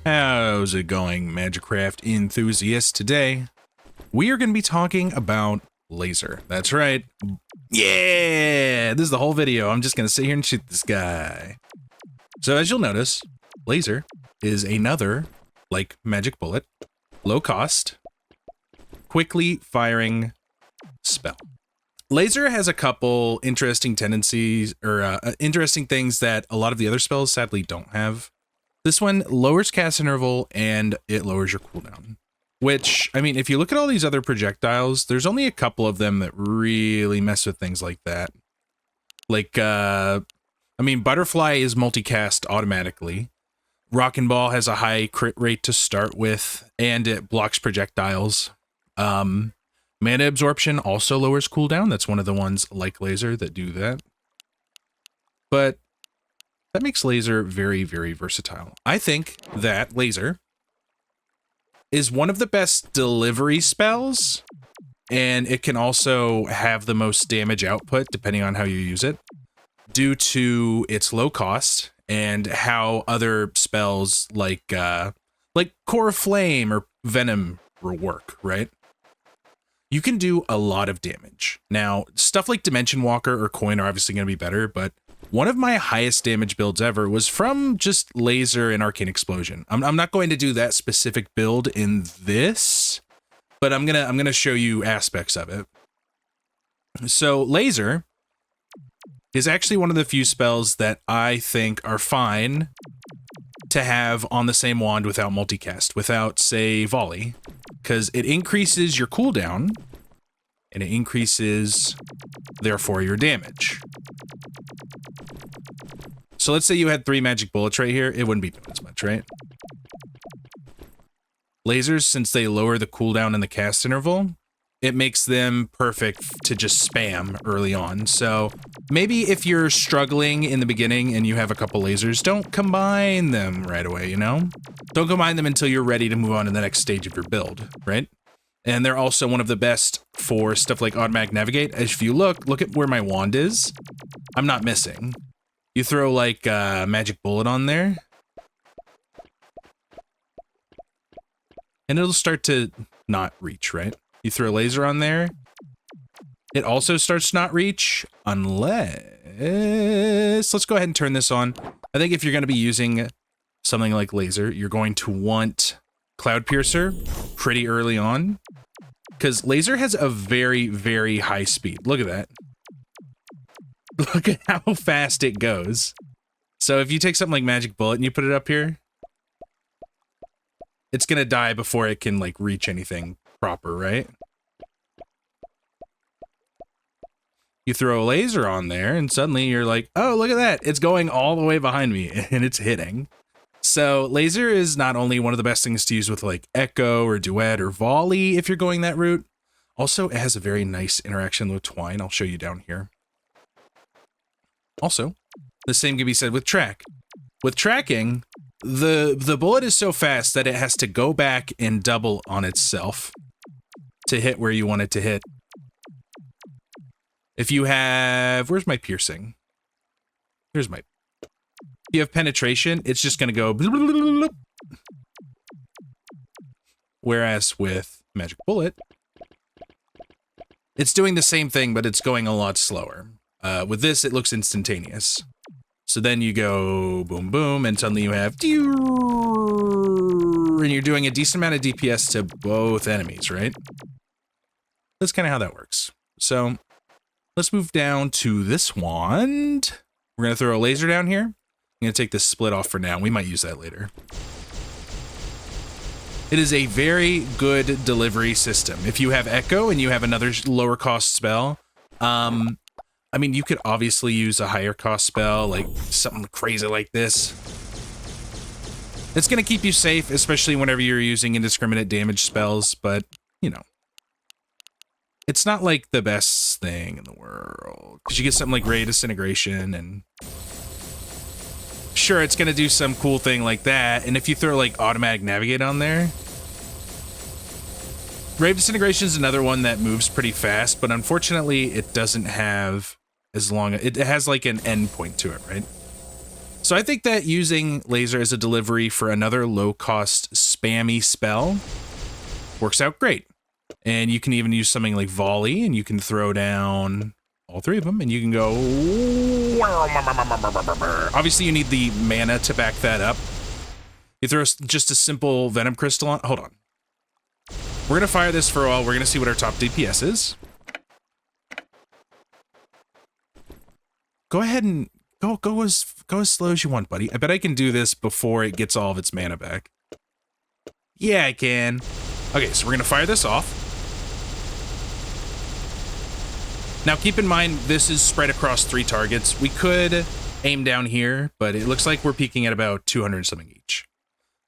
How's it going, Magicraft enthusiasts? Today, we are going to be talking about laser. That's right. Yeah, this is the whole video. I'm just going to sit here and shoot this guy. So as you'll notice, laser is another, like magic bullet, low cost, quickly firing spell. Laser has a couple interesting tendencies or interesting things that a lot of the other spells sadly don't have. This one lowers cast interval and it lowers your cooldown, which, I mean, if you look at all these other projectiles, there's only a couple of them that really mess with things like that. Like, I mean, Butterfly is multicast automatically. Rockin' Ball has a high crit rate to start with, and it blocks projectiles. Mana Absorption also lowers cooldown. That's one of the ones like Laser that do that. But that makes Laser very, very versatile. I think that Laser is one of the best delivery spells, and it can also have the most damage output depending on how you use it, due to its low cost and how other spells like Core of Flame or Venom will work, right? You can do a lot of damage. Now, stuff like Dimension Walker or Coin are obviously going to be better, but one of my highest damage builds ever was from just Laser and Arcane Explosion. I'm not going to do that specific build in this, but I'm gonna show you aspects of it. So Laser is actually one of the few spells that I think are fine to have on the same wand without multicast, without, say, Volley, because it increases your cooldown and it increases, therefore, your damage. So let's say you had 3 magic bullets right here, it wouldn't be doing as much, right? Lasers, since they lower the cooldown and the cast interval, it makes them perfect to just spam early on. So maybe if you're struggling in the beginning and you have a couple lasers, don't combine them right away, you know? Don't combine them until you're ready to move on to the next stage of your build, right? And they're also one of the best for stuff like Automatic Navigate. As if you look at where my wand is, I'm not missing. You throw like a magic bullet on there, and it'll start to not reach, right? You throw a laser on there, it also starts to not reach, unless... Let's go ahead and turn this on. I think if you're going to be using something like laser, you're going to want Cloud Piercer pretty early on, because laser has a very, very high speed. Look at that. Look at how fast it goes. So if you take something like Magic Bullet and you put it up here, it's going to die before it can, like, reach anything proper, right? You throw a laser on there and suddenly you're like, oh, look at that. It's going all the way behind me and it's hitting. So laser is not only one of the best things to use with like Echo or Duet or Volley if you're going that route. Also, it has a very nice interaction with Twine. I'll show you down here. Also, the same can be said with Track. With tracking, the bullet is so fast that it has to go back and double on itself to hit where you want it to hit. If you have... Where's my piercing? Here's my... If you have penetration, it's just going to go... Whereas with Magic Bullet, it's doing the same thing, but it's going a lot slower. With this, it looks instantaneous. So then you go boom, boom, and suddenly you have... And you're doing a decent amount of DPS to both enemies, right? That's kind of how that works. So... let's move down to this wand. We're going to throw a laser down here. I'm going to take this split off for now. We might use that later. It is a very good delivery system. If you have Echo and you have another lower cost spell, I mean, you could obviously use a higher cost spell, like something crazy like this. It's going to keep you safe, especially whenever you're using indiscriminate damage spells, but, you know. It's not like the best thing in the world, because you get something like Ray Disintegration, and sure, it's going to do some cool thing like that, and if you throw like Automatic Navigate on there, Ray Disintegration is another one that moves pretty fast, but unfortunately, it doesn't have as long, it has like an end point to it, right? So I think that using laser as a delivery for another low-cost spammy spell works out great. And you can even use something like volley, and you can throw down all three of them, and you can go... Obviously, you need the mana to back that up. You throw just a simple Venom Crystal on... Hold on. We're going to fire this for a while. We're going to see what our top DPS is. Go ahead and go as slow as you want, buddy. I bet I can do this before it gets all of its mana back. Yeah, I can. Okay, so we're going to fire this off. Now, keep in mind, this is spread across 3 targets. We could aim down here, but it looks like we're peaking at about 200 something each.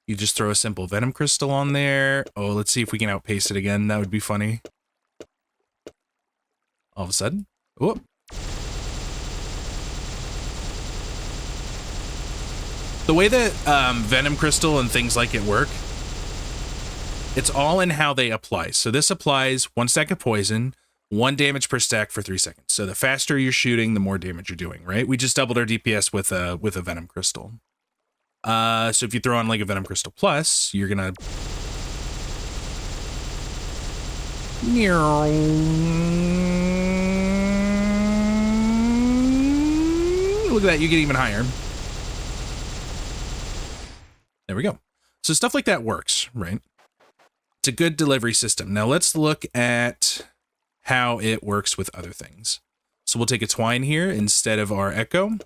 You just throw a simple Venom Crystal on there. Oh, let's see if we can outpace it again. That would be funny. All of a sudden. Whoop. The way that Venom Crystal and things like it work, it's all in how they apply. So this applies 1 stack of poison, 1 damage per stack for 3 seconds. So the faster you're shooting, the more damage you're doing, right? We just doubled our DPS with a Venom Crystal. So if you throw on like a Venom Crystal Plus, you're gonna... Look at that, you get even higher. There we go. So stuff like that works, right? It's a good delivery system. Now let's look at how it works with other things. So we'll take a twine here instead of our echo.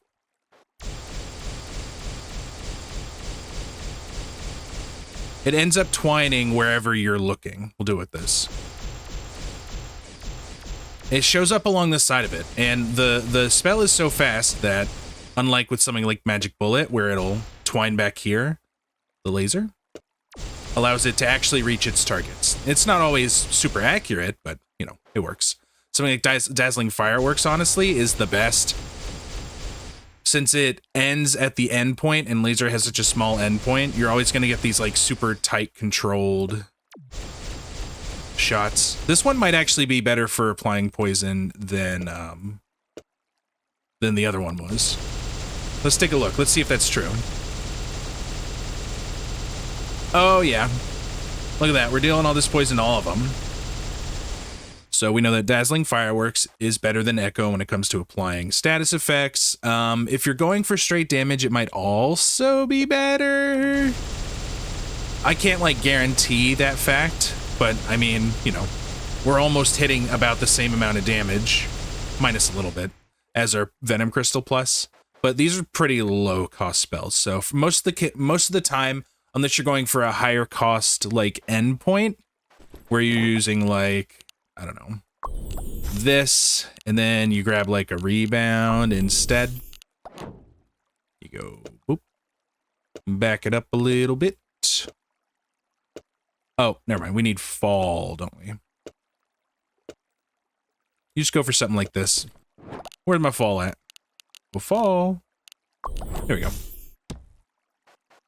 It ends up twining wherever you're looking. We'll do it with this. It shows up along the side of it, and the spell is so fast that, unlike with something like Magic Bullet, where it'll twine back here, the laser allows it to actually reach its targets. It's not always super accurate, but, you know, it works. Something like Dazzling Fireworks, honestly, is the best. Since it ends at the end point and laser has such a small end point, you're always going to get these like super tight controlled shots. This one might actually be better for applying poison than the other one was. Let's take a look. Let's see if that's true. Oh yeah. Look at that. We're dealing all this poison to all of them. So we know that Dazzling Fireworks is better than Echo when it comes to applying status effects. If you're going for straight damage, it might also be better. I can't like guarantee that fact, but I mean, you know, we're almost hitting about the same amount of damage, minus a little bit, as our Venom Crystal Plus. But these are pretty low cost spells. So for most of the time, unless you're going for a higher cost like endpoint, where you're using like, I don't know, this, and then you grab like a rebound instead. You go, boop, back it up a little bit. Oh, never mind. We need fall, don't we? You just go for something like this. Where's my fall at? Well, fall. There we go.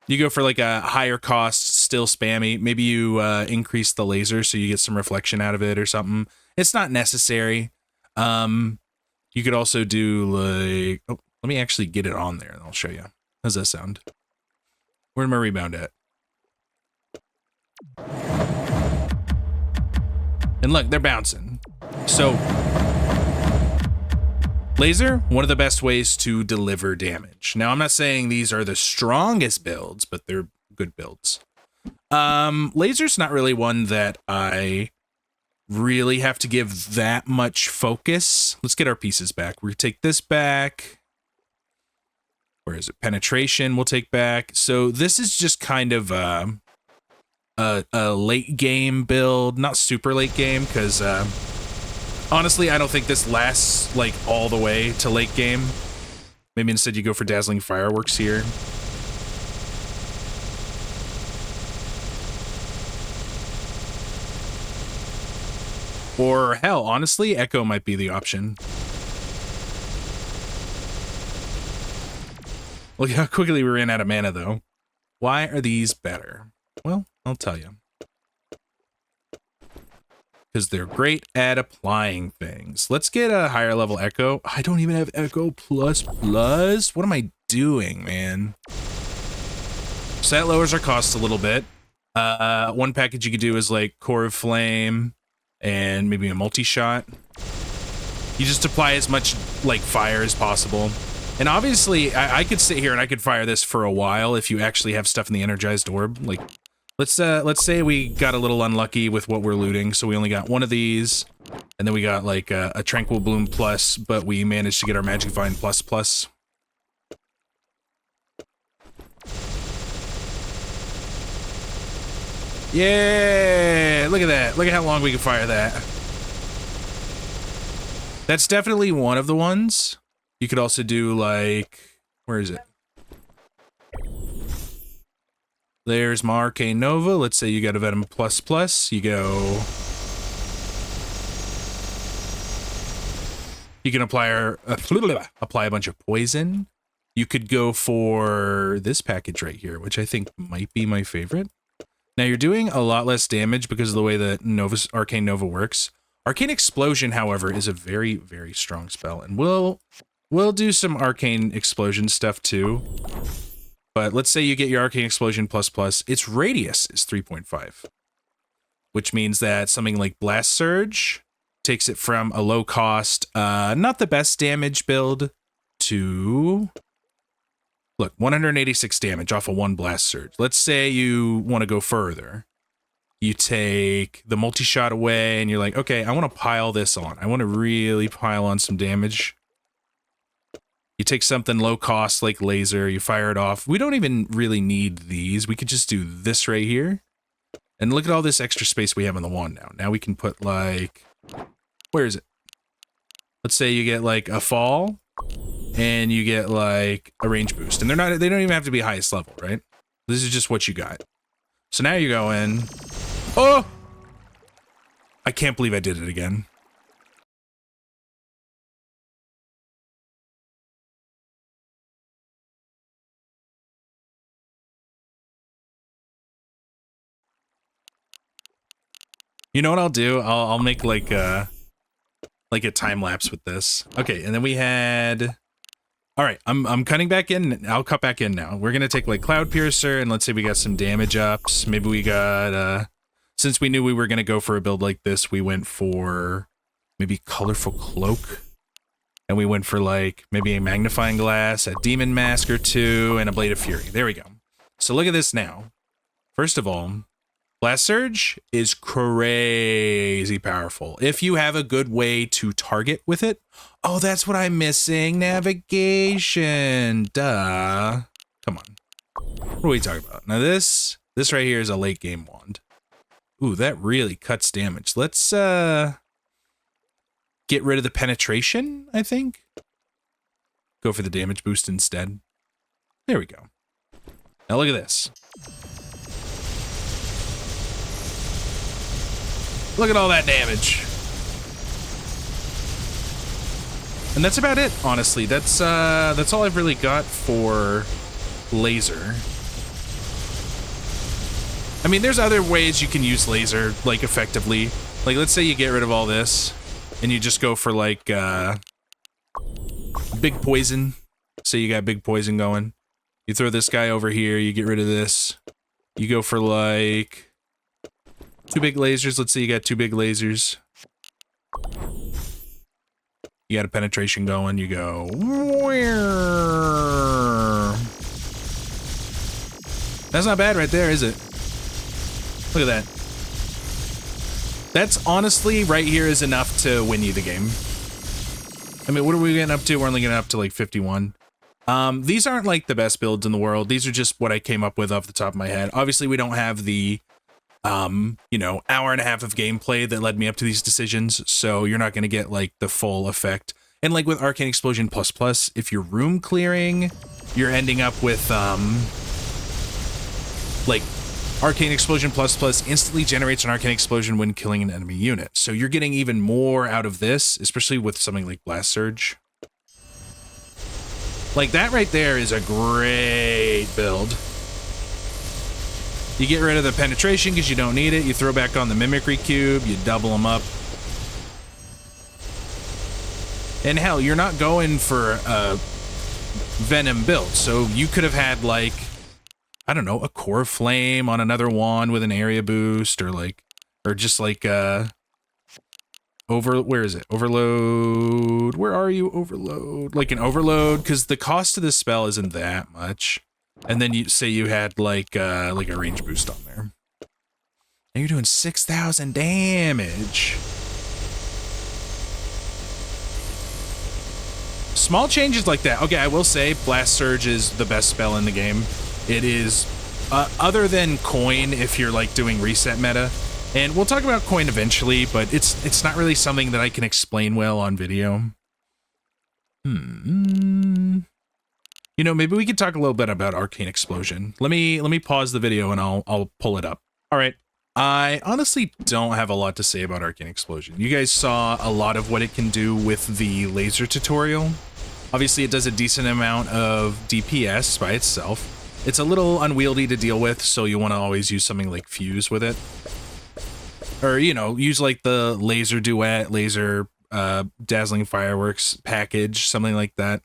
You go for like a higher cost, still spammy. Maybe you increase the laser so you get some reflection out of it or something. It's not necessary. You could also do like... Oh, let me actually get it on there and I'll show you. How's that sound? Where's my rebound at? And look, they're bouncing. So, laser, one of the best ways to deliver damage. Now, I'm not saying these are the strongest builds, but they're good builds. Laser's not really one that I really have to give that much focus. Let's get our pieces back. We're gonna take this back. Where is it? Penetration we'll take back. So this is just kind of a late game build, not super late game, because honestly, I don't think this lasts like all the way to late game. Maybe instead you go for Dazzling Fireworks here. Or hell, honestly, Echo might be the option. Look how quickly we ran out of mana, though. Why are these better? Well, I'll tell you. because they're great at applying things. Let's get a higher level echo. I don't even have echo plus plus. What am I doing, man? So that lowers our costs a little bit. One package you could do is like core of flame and maybe a multi-shot. You just apply as much like fire as possible. And obviously I could sit here and I could fire this for a while if you actually have stuff in the energized orb. Like let's say we got a little unlucky with what we're looting, so we only got one of these, and then we got like a tranquil bloom plus, but we managed to get our magic vine plus plus. Yeah, look at that. Look at how long we can fire that. That's definitely one of the ones. You could also do like, where is it? There's my Arcane Nova. Let's say you got a Venom plus plus. You go. You can apply a bunch of poison. You could go for this package right here, which I think might be my favorite. Now you're doing a lot less damage because of the way that Arcane Nova works. Arcane Explosion, however, is a very, very strong spell, and we'll do some Arcane Explosion stuff too. But let's say you get your Arcane Explosion plus plus, its radius is 3.5, which means that something like Blast Surge takes it from a low cost, not the best damage build to, look, 186 damage off of one Blast Surge. Let's say you want to go further. You take the multi-shot away and you're like, okay, I want to pile this on. I want to really pile on some damage. You take something low cost like laser, you fire it off. We don't even really need these. We could just do this right here. And look at all this extra space we have on the wand now. Now we can put like, where is it? Let's say you get like a fall and you get like a range boost. And they don't even have to be highest level, right? This is just what you got. So now you go in. Oh! I can't believe I did it again. You know what I'll do? I'll make like a time lapse with this. Okay, and then we had. All right, I'm cutting back in. I'll cut back in now. We're gonna take like Cloud Piercer, and let's say we got some damage ups. Maybe we got since we knew we were gonna go for a build like this, we went for maybe Colorful Cloak, and we went for like maybe a Magnifying Glass, a Demon Mask or two, and a Blade of Fury. There we go. So look at this now. First of all, Blast Surge is crazy powerful if you have a good way to target with it. Oh, that's what I'm missing. Navigation. Duh. Come on. What are we talking about? Now this right here is a late game wand. Ooh, that really cuts damage. Let's get rid of the penetration, I think. Go for the damage boost instead. There we go. Now look at this. Look at all that damage. And that's about it, honestly. That's all I've really got for laser. I mean, there's other ways you can use laser, like, effectively. Like, let's say you get rid of all this, and you just go for, like, big poison. Say you got big poison going. You throw this guy over here, you get rid of this. You go for, like, 2 big lasers. Let's say you got 2 big lasers. You got a penetration going. You go. That's not bad right there, is it? Look at that. That's honestly right here is enough to win you the game. I mean, what are we getting up to? We're only getting up to like 51. These aren't like the best builds in the world. These are just what I came up with off the top of my head. Obviously, we don't have the you know, hour and a half of gameplay that led me up to these decisions, so you're not going to get like the full effect. And like with Arcane Explosion plus plus, if you're room clearing, you're ending up with like Arcane Explosion plus plus instantly generates an Arcane Explosion when killing an enemy unit. So you're getting even more out of this, especially with something like Blast Surge. Like that right there is a great build. You get rid of the penetration because you don't need it. You throw back on the mimicry cube. You double them up. And hell, you're not going for a venom build. So you could have had like, I don't know, a core flame on another wand with an area boost, or like, or just like where is it? Overload. Where are you? Overload. Like an overload, because the cost of this spell isn't that much. And then you say you had like a range boost on there. And you're doing 6,000 damage. Small changes like that. Okay, I will say Blast Surge is the best spell in the game. It is, other than Coin, if you're like doing reset meta. And we'll talk about Coin eventually, but it's not really something that I can explain well on video. You know, maybe we could talk a little bit about Arcane Explosion. Let me pause the video and I'll pull it up. All right. I honestly don't have a lot to say about Arcane Explosion. You guys saw a lot of what it can do with the laser tutorial. Obviously, it does a decent amount of DPS by itself. It's a little unwieldy to deal with, so you want to always use something like Fuse with it. Or, you know, use like the laser duet, laser dazzling fireworks package, something like that.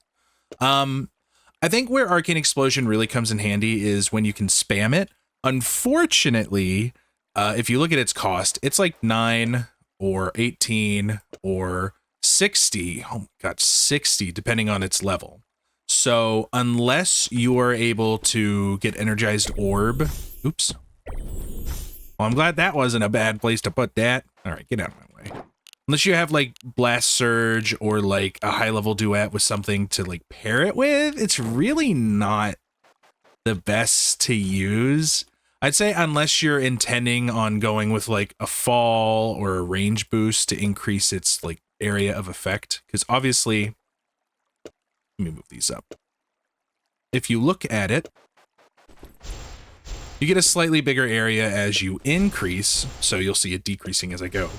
I think where Arcane Explosion really comes in handy is when you can spam it. Unfortunately, if you look at its cost, it's like 9 or 18 or 60. Oh my god, 60, depending on its level. So unless you are able to get Energized Orb, oops. Well, I'm glad that wasn't a bad place to put that. All right, get out of my way. Unless you have like Blast Surge or like a high level duet with something to like pair it with, it's really not the best to use. I'd say unless you're intending on going with like a fall or a range boost to increase its like area of effect. Because obviously, let me move these up. If you look at it, you get a slightly bigger area as you increase, so you'll see it decreasing as I go.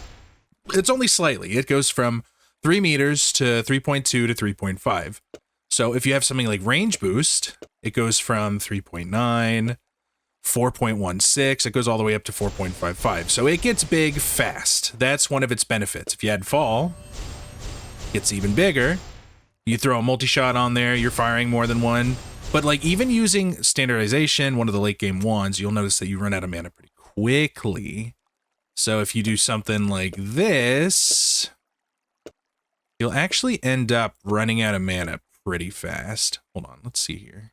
It's only slightly. It goes from 3 meters to 3.2 to 3.5. So if you have something like range boost, it goes from 3.9, 4.16, it goes all the way up to 4.55. So it gets big fast. That's one of its benefits. If you add fall, it gets even bigger. You throw a multi-shot on there, you're firing more than one. But like even using standardization, one of the late game wands, you'll notice that you run out of mana pretty quickly. So if you do something like this, you'll actually end up running out of mana pretty fast. Hold on, let's see here.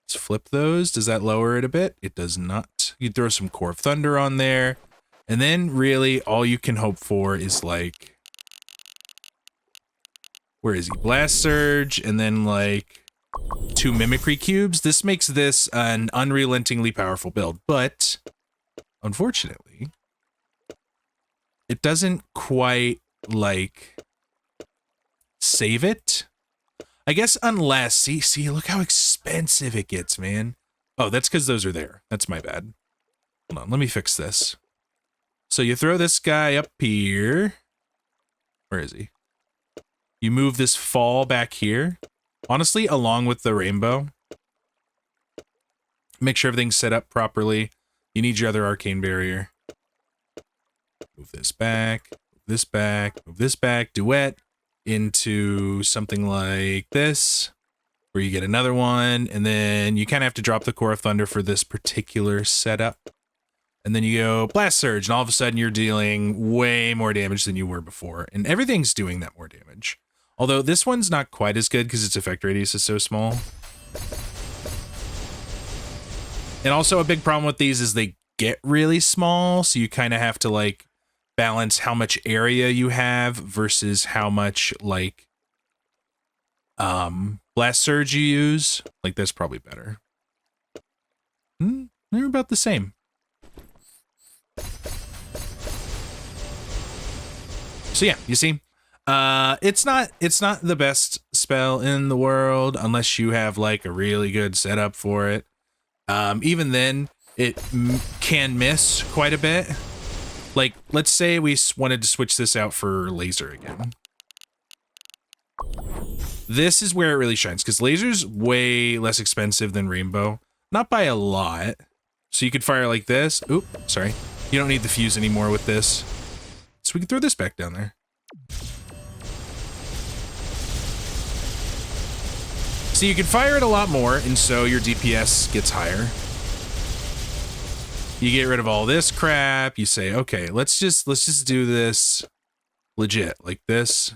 Let's flip those. Does that lower it a bit? It does not. You throw some Core of Thunder on there, and then really all you can hope for is like, where is he? Blast Surge, and then like 2 Mimicry Cubes. This makes this an unrelentingly powerful build, but unfortunately, it doesn't quite like save it. I guess unless, see, look how expensive it gets, man. Oh, that's because those are there. That's my bad. Hold on, let me fix this. So you throw this guy up here. Where is he? You move this fall back here. Honestly, along with the rainbow. Make sure everything's set up properly. You need your other arcane barrier. Move this back, move this back, move this back. Duet into something like this, where you get another one, and then you kind of have to drop the Core of Thunder for this particular setup. And then you go Blast Surge, and all of a sudden you're dealing way more damage than you were before. And everything's doing that more damage. Although this one's not quite as good because its effect radius is so small. And also a big problem with these is they get really small, so you kind of have to like balance how much area you have versus how much like Blast Surge you use. Like that's probably better. They're about the same. So yeah, you see, it's not the best spell in the world unless you have like a really good setup for it. Even then, it can miss quite a bit. Like, let's say we wanted to switch this out for laser again. This is where it really shines, because laser's way less expensive than rainbow. Not by a lot, So you could fire like this. Oop, sorry. You don't need the fuse anymore with this. So we can throw this back down there. So you can fire it a lot more, and so your DPS gets higher. You get rid of all this crap. You say, okay, let's just do this legit, like this.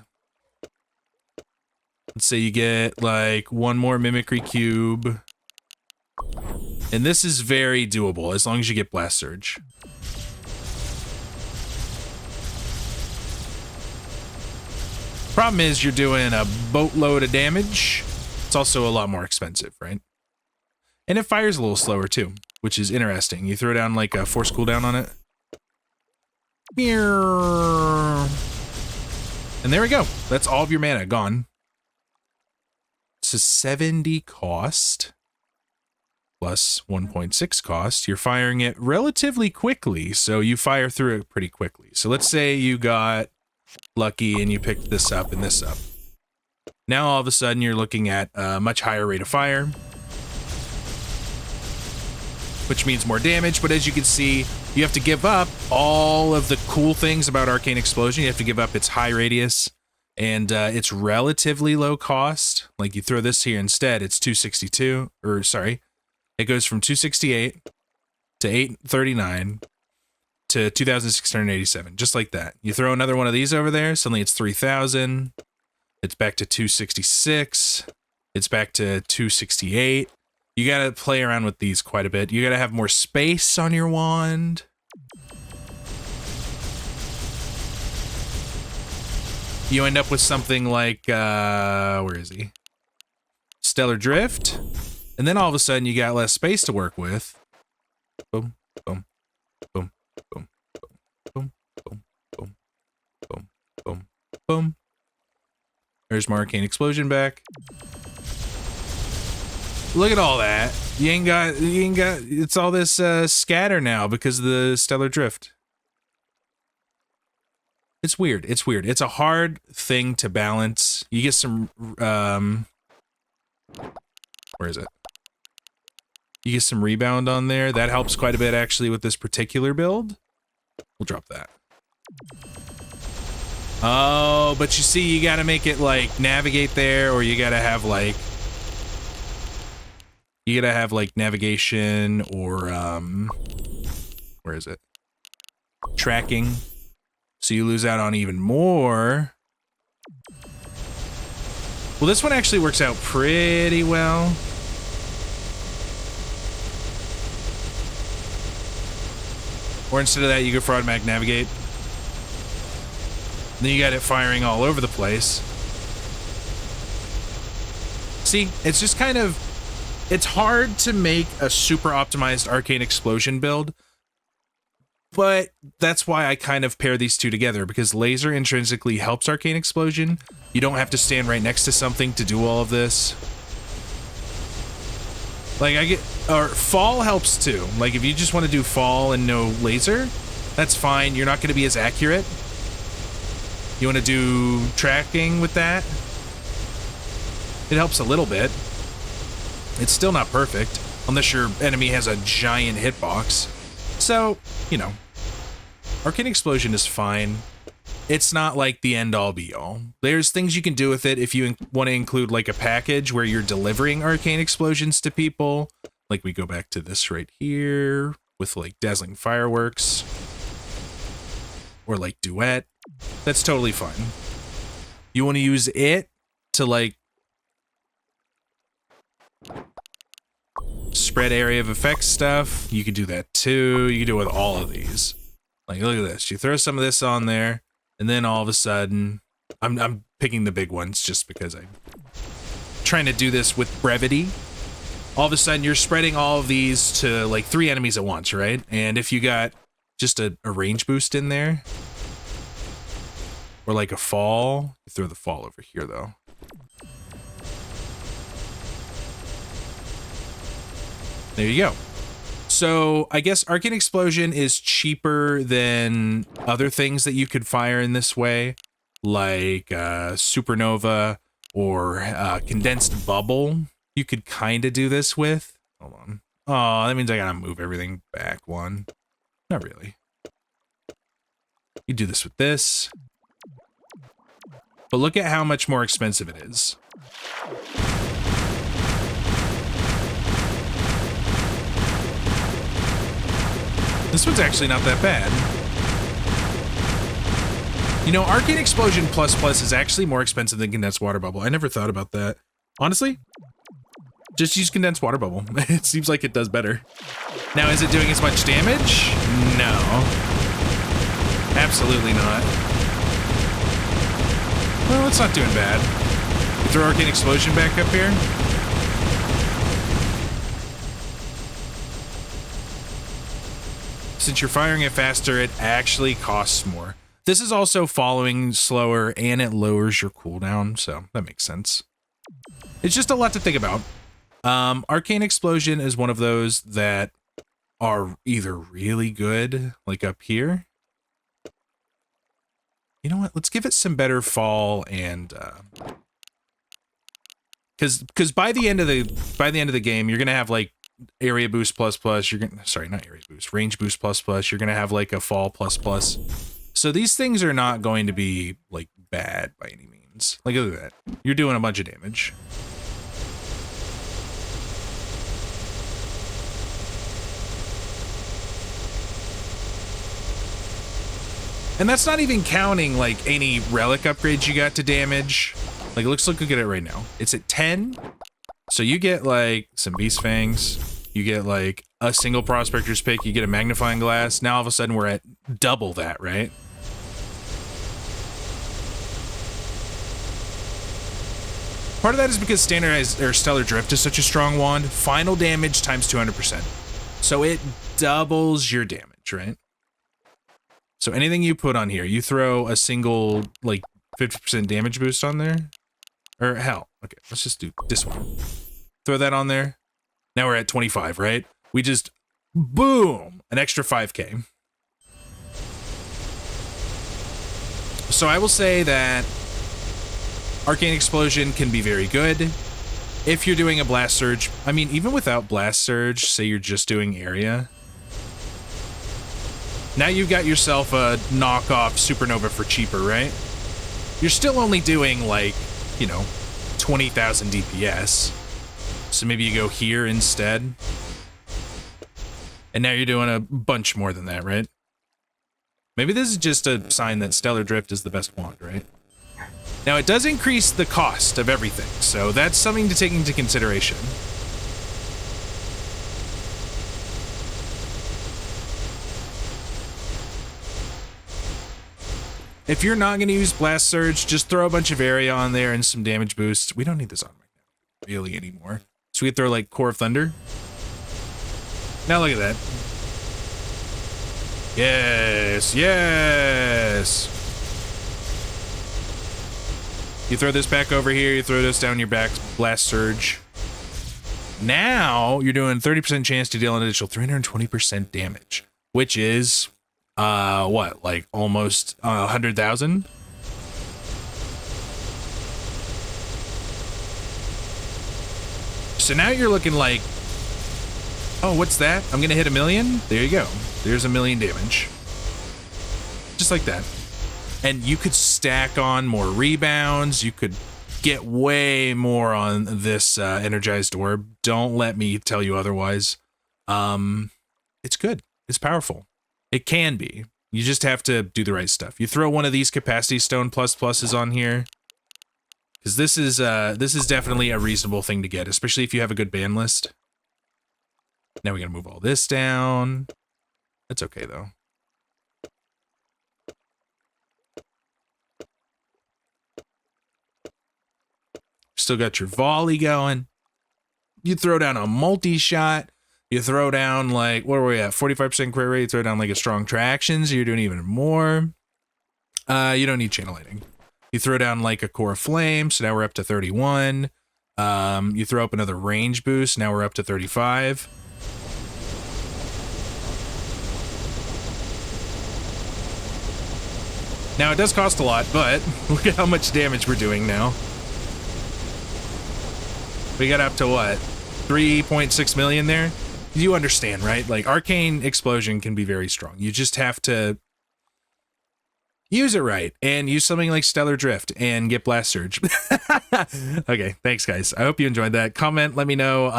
Let's say you get like one more mimicry cube. And this is very doable as long as you get Blast Surge. Problem is you're doing a boatload of damage. It's also a lot more expensive, right? And it fires a little slower too, which is interesting. You throw down like a force cooldown on it. And there we go. That's all of your mana gone. So 70 cost plus 1.6 cost. You're firing it relatively quickly, so you fire through it pretty quickly. So let's say you got lucky and you picked this up and this up. Now all of a sudden you're looking at a much higher rate of fire, which means more damage. But as you can see, you have to give up all of the cool things about Arcane Explosion. You have to give up its high radius and its relatively low cost. Like you throw this here instead, it's 262, or sorry, it goes from 268 to 839 to 2,687, just like that. You throw another one of these over there, suddenly it's 3,000. It's back to 266. It's back to 268. You gotta play around with these quite a bit. You gotta have more space on your wand. You end up with something like, where is he? Stellar Drift. And then all of a sudden you got less space to work with. Boom, boom, boom, boom, boom, boom, boom, boom, boom, boom. There's my Arcane Explosion back. Look at all that. You ain't got, it's all this scatter now because of the Stellar Drift. It's weird. It's weird. It's a hard thing to balance. You get some, where is it? You get some rebound on there. That helps quite a bit actually with this particular build. We'll drop that. Oh, but you see, you gotta make it like navigate there, or you gotta have like navigation or where is it? Tracking. So you lose out on even more. Well, this one actually works out pretty well. Or instead of that, you go for automatic navigate. Then you got it firing all over the place. See, it's just kind of, it's hard to make a super optimized Arcane Explosion build, but that's why I kind of pair these two together, because laser intrinsically helps Arcane Explosion. You don't have to stand right next to something to do all of this. Like or fall helps too. Like if you just want to do fall and no laser, that's fine. You're not going to be as accurate. You want to do tracking with that? It helps a little bit. It's still not perfect, unless your enemy has a giant hitbox. So, you know, Arcane Explosion is fine. It's not like the end-all be-all. There's things you can do with it if you want to include like a package where you're delivering Arcane Explosions to people. Like we go back to this right here with like Dazzling Fireworks. Or like Duet. That's totally fine. You want to use it to like spread area of effect stuff. You can do that too. You can do it with all of these. Like look at this. You throw some of this on there, and then all of a sudden, I'm picking the big ones just because I'm trying to do this with brevity. All of a sudden, you're spreading all of these to like 3 enemies at once, right? And if you got just a range boost in there, or like a fall, you throw the fall over here though. There you go. So I guess Arcane Explosion is cheaper than other things that you could fire in this way, like Supernova or Condensed Bubble. You could kind of do this with. Hold on. Oh, that means I gotta move everything back one. Not really. You do this with this. But look at how much more expensive it is. This one's actually not that bad. You know, Arcane Explosion Plus Plus is actually more expensive than Condensed Water Bubble. I never thought about that. Honestly, just use Condensed Water Bubble. It seems like it does better. Now, is it doing as much damage? No. Absolutely not. Well, it's not doing bad. You throw Arcane Explosion back up here. Since you're firing it faster, it actually costs more. This is also following slower, and it lowers your cooldown, so that makes sense. It's just a lot to think about. Arcane Explosion is one of those that are either really good, like up here. You know what? Let's give it some better fall and because by the end of the game, you're gonna have like area boost plus plus. You're gonna not area boost, range boost plus plus. You're gonna have like a fall plus plus. So these things are not going to be like bad by any means. Like look at that. You're doing a bunch of damage. And that's not even counting like any relic upgrades you got to damage. Like let's look at it right now. It's at 10. So you get like some beast fangs. You get like a single prospector's pick. You get a magnifying glass. Now all of a sudden we're at double that, right? Part of that is because standardized or stellar drift is such a strong wand. Final damage times 200%. So it doubles your damage, right? So anything you put on here, you throw a single like 50% damage boost on there. Or hell, okay, let's just do this one. Throw that on there. Now we're at 25, right? We just, boom, an extra 5K. So I will say that Arcane Explosion can be very good if you're doing a Blast Surge. I mean, even without Blast Surge, say you're just doing area. Now you've got yourself a knockoff Supernova for cheaper, right? You're still only doing like, you know, 20,000 DPS. So maybe you go here instead. And now you're doing a bunch more than that, right? Maybe this is just a sign that Stellar Drift is the best wand, right? Now it does increase the cost of everything, so that's something to take into consideration. If you're not going to use Blast Surge, just throw a bunch of area on there and some damage boost. We don't need this on right now, really, anymore. So we could throw, like, Core of Thunder. Now look at that. Yes, yes! You throw this back over here, you throw this down your back, Blast Surge. Now, you're doing 30% chance to deal an additional 320% damage, which is... what, like almost 100,000? So now you're looking like, oh, what's that? I'm gonna hit 1 million? There you go. There's 1 million damage. Just like that. And you could stack on more rebounds. You could get way more on this energized orb. Don't let me tell you otherwise. It's good. It's powerful. It can be. You just have to do the right stuff. You throw one of these capacity stone plus pluses on here, because this is definitely a reasonable thing to get, especially if you have a good ban list. Now we gotta move all this down. That's okay though. Still got your volley going. You throw down a multi-shot. You throw down, like, what are we at? 45% crit rate. You throw down, like, a strong traction, so you're doing even more. You don't need channel lighting. You throw down, like, a core flame, so now we're up to 31. You throw up another range boost, now we're up to 35. Now, it does cost a lot, but look at how much damage we're doing now. We got up to, what, 3.6 million there? You understand, right? Like, Arcane Explosion can be very strong. You just have to use it right and use something like Stellar Drift and get Blast Surge. Okay, thanks, guys. I hope you enjoyed that. Comment, let me know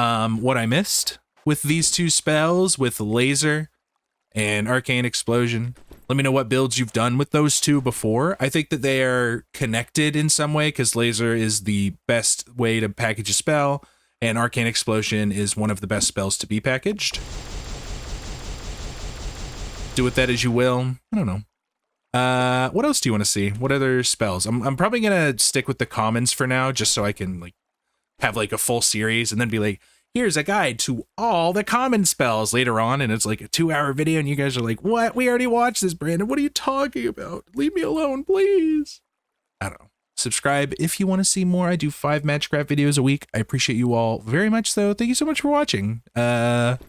what I missed with these two spells, with Laser and Arcane Explosion. Let me know what builds you've done with those two before. I think that they are connected in some way because Laser is the best way to package a spell, and Arcane Explosion is one of the best spells to be packaged. Do with that as you will. I don't know. What else do you want to see? What other spells? I'm probably gonna stick with the commons for now, just so I can like have like a full series and then be like, here's a guide to all the common spells later on, and it's like a 2-hour video, and you guys are like, what? We already watched this, Brandon. What are you talking about? Leave me alone, please. I don't know. Subscribe if you want to see more. I do 5 Magicraft videos a week. I appreciate you all very much, though. Thank you so much for watching. That's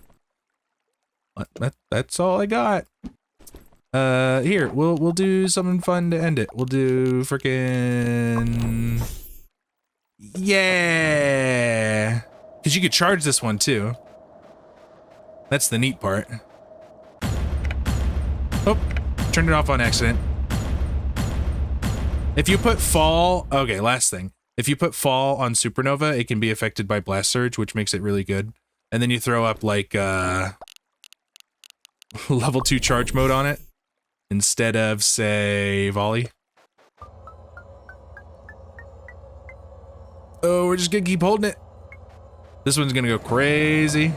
all I got. Here, we'll do something fun to end it. We'll do frickin'... Yeah! Because you could charge this one, too. That's the neat part. Oh, turned it off on accident. If you put fall... Okay, last thing. If you put fall on Supernova, it can be affected by Blast Surge, which makes it really good. And then you throw up, like, level 2 charge mode on it, instead of, say, volley. Oh, we're just gonna keep holding it. This one's gonna go crazy.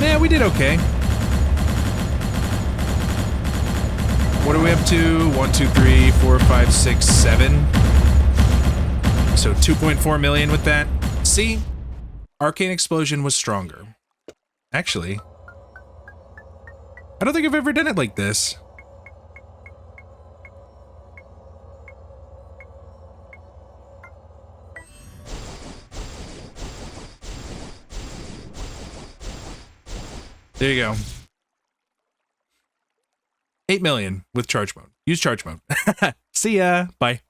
Yeah, we did okay. What are we up to? 1, 2, 3, 4, 5, 6, 7. So 2.4 million with that. See? Arcane Explosion was stronger. Actually, I don't think I've ever done it like this. There you go. 8 million with charge mode. Use charge mode. See ya. Bye.